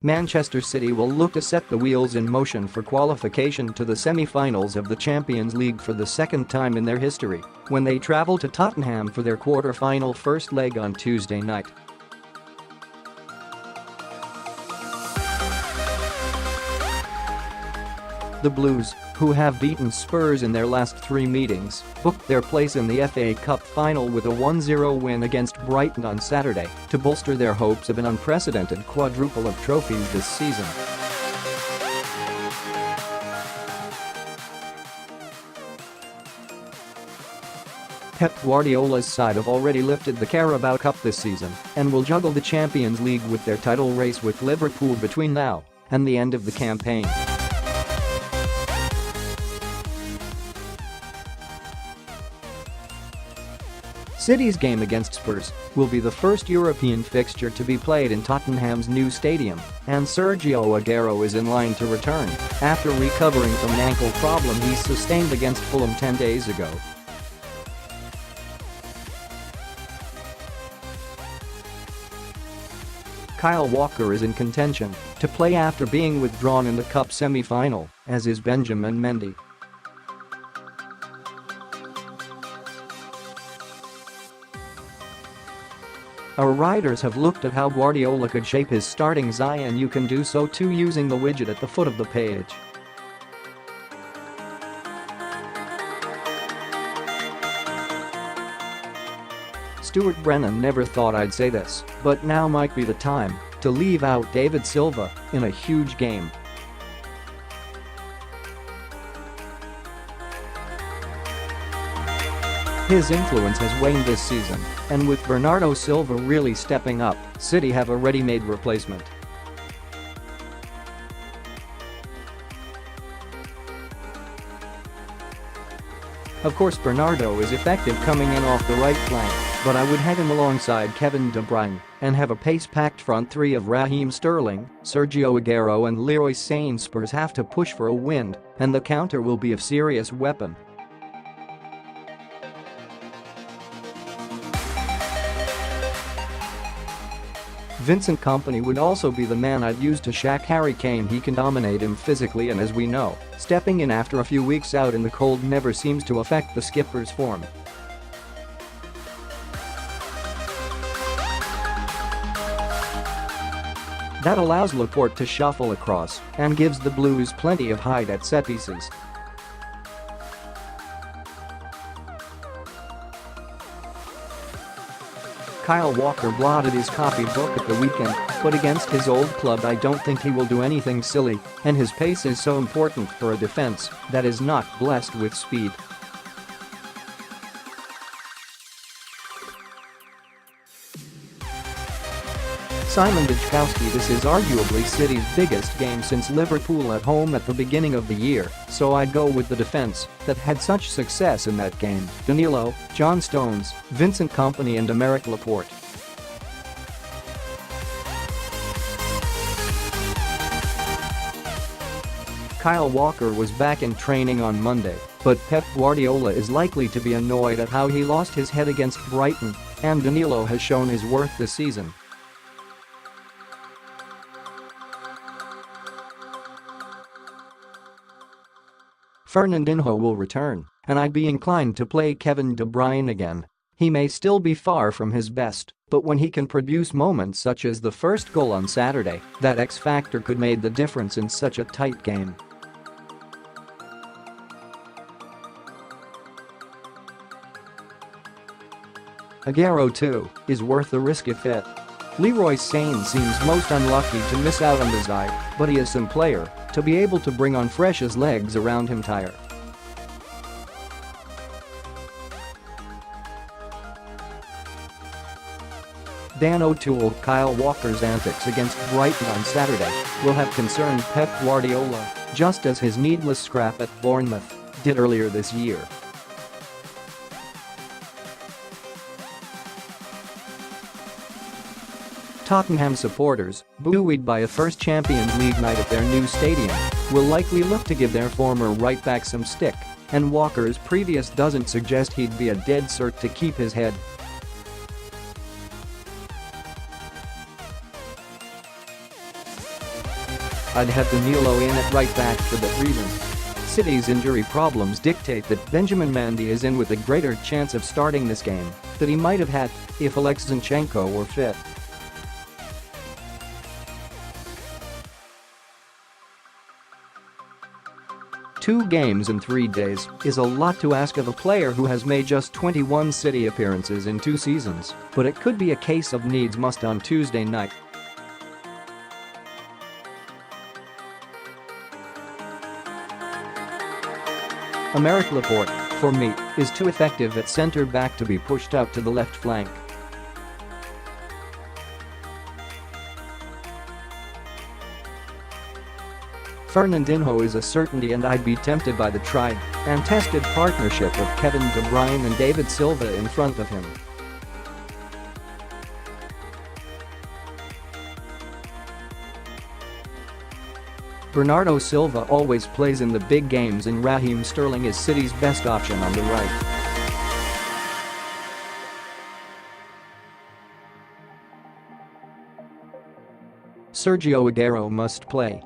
Manchester City will look to set the wheels in motion for qualification to the semi-finals of the Champions League for the second time in their history when they travel to Tottenham for their quarter-final first leg on Tuesday night. The Blues, who have beaten Spurs in their last 3 meetings, booked their place in the FA Cup final with a 1-0 win against Brighton on Saturday to bolster their hopes of an unprecedented quadruple of trophies this season. Pep Guardiola's side have already lifted the Carabao Cup this season and will juggle the Champions League with their title race with Liverpool between now and the end of the campaign. City's game against Spurs will be the first European fixture to be played in Tottenham's new stadium, and Sergio Aguero is in line to return after recovering from an ankle problem he sustained against Fulham 10 days ago. Kyle Walker is in contention to play after being withdrawn in the Cup semi-final, as is Benjamin Mendy. Our writers have looked at how Guardiola could shape his starting side, and you can do so too using the widget at the foot of the page. Stuart Brennan never thought I'd say this, but now might be the time to leave out David Silva in a huge game. His influence has waned this season, and with Bernardo Silva really stepping up, City have a ready-made replacement. Of course, Bernardo is effective coming in off the right flank, but I would have him alongside Kevin de Bruyne and have a pace-packed front three of Raheem Sterling, Sergio Aguero and Leroy Sane. Spurs have to push for a win, and the counter will be a serious weapon. Vincent Kompany would also be the man I'd use to shack Harry Kane. He can dominate him physically, and as we know, stepping in after a few weeks out in the cold never seems to affect the skipper's form. That allows Laporte to shuffle across and gives the Blues plenty of height at set-pieces. Kyle Walker blotted his copybook at the weekend, but against his old club I don't think he will do anything silly, and his pace is so important for a defense that is not blessed with speed. Bajkowski This is arguably City's biggest game since Liverpool at home at the beginning of the year, so I'd go with the defense that had such success in that game: Danilo, John Stones, Vincent Kompany and Laporte. Kyle Walker was back in training on Monday, but Pep Guardiola is likely to be annoyed at how he lost his head against Brighton, and Danilo has shown his worth this season. Fernandinho will return, and I'd be inclined to play Kevin de Bruyne again. He may still be far from his best, but when he can produce moments such as the first goal on Saturday, that X factor could make the difference in such a tight game. Aguero too is worth the risk if fit. Leroy Sane seems most unlucky to miss out on the side, but he is some player to be able to bring on fresh as legs around him tire. Dan O'Toole. Kyle Walker's antics against Brighton on Saturday will have concerned Pep Guardiola, just as his needless scrap at Bournemouth did earlier this year. Tottenham supporters, buoyed by a first Champions League night at their new stadium, will likely look to give their former right-back some stick, and Walker's previous doesn't suggest he'd be a dead cert to keep his head. I'd have Danilo in at right back for that reason. City's injury problems dictate that Benjamin Mendy is in with a greater chance of starting this game than he might have had if Zinchenko were fit. Two games in 3 days is a lot to ask of a player who has made just 21 City appearances in 2 seasons, but it could be a case of needs must on Tuesday night. Aymeric Laporte, for me, is too effective at centre-back to be pushed out to the left flank. Fernandinho is a certainty and I'd be tempted by the tried and tested partnership of Kevin de Bruyne and David Silva in front of him. Bernardo Silva always plays in the big games and Raheem Sterling is City's best option on the right. Sergio Aguero must play.